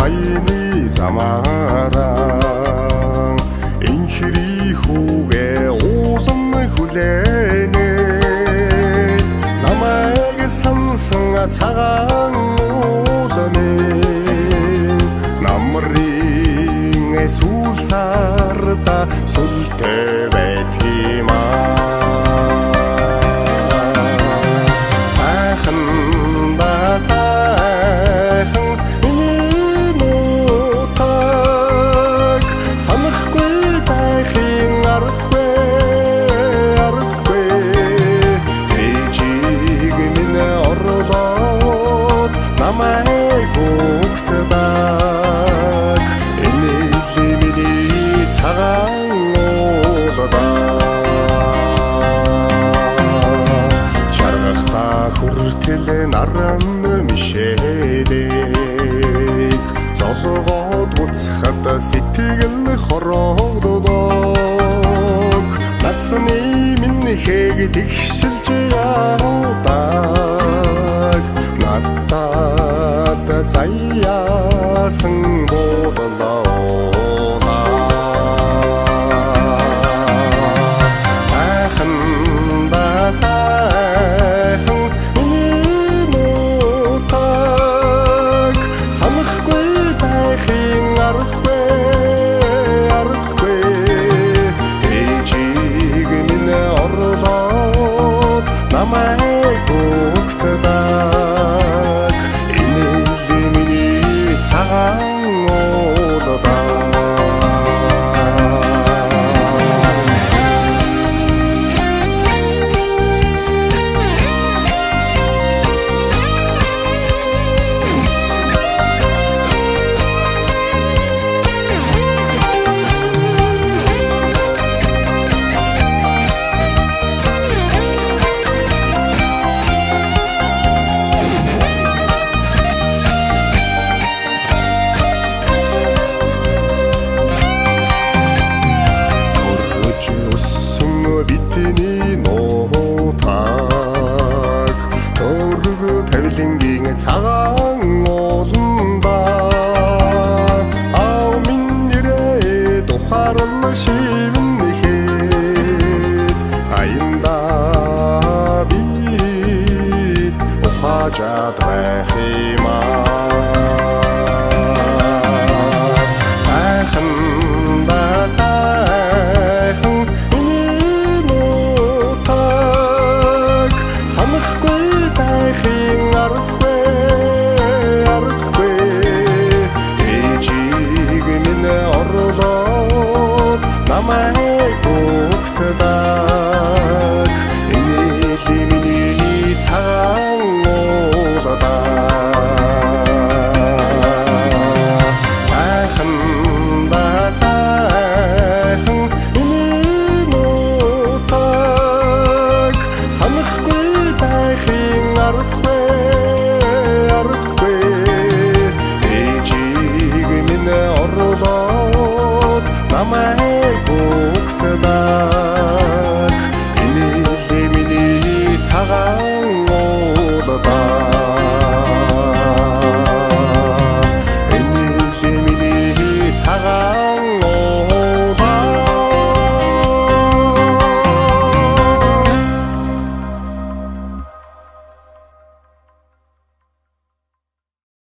аяны замаараа инхри хүүгээ уулан хүлээнэ намайг сансан цагаан ууланы намрын сүүл сарда сүлтэй байтгиймаа сайхан энэ нутаг санахгүй байхын аргагүй ээжиг минь орлоод намайг өгтөдөг энэ миний цагаан хүртэл наран мишэлэг золгоод буцхад сэтгэл хорогддог насны минь тэгшилж явдаг надад заяасан боллоо намайг өгтөдөг энэ миний цагаан уулдаа бидний нутаг төрөг тавилангийн цагаан ууланда аа минь нэрээ тухаарл шивнэхэд аянда би ухаажаад байх юмаа сайхан намайг өгтөдөг энэ миний цагаан уулдаа сайхан энэ нутаг санахгүй байхын аргагүй ээжиг минь орлоод намайг өгтөдөг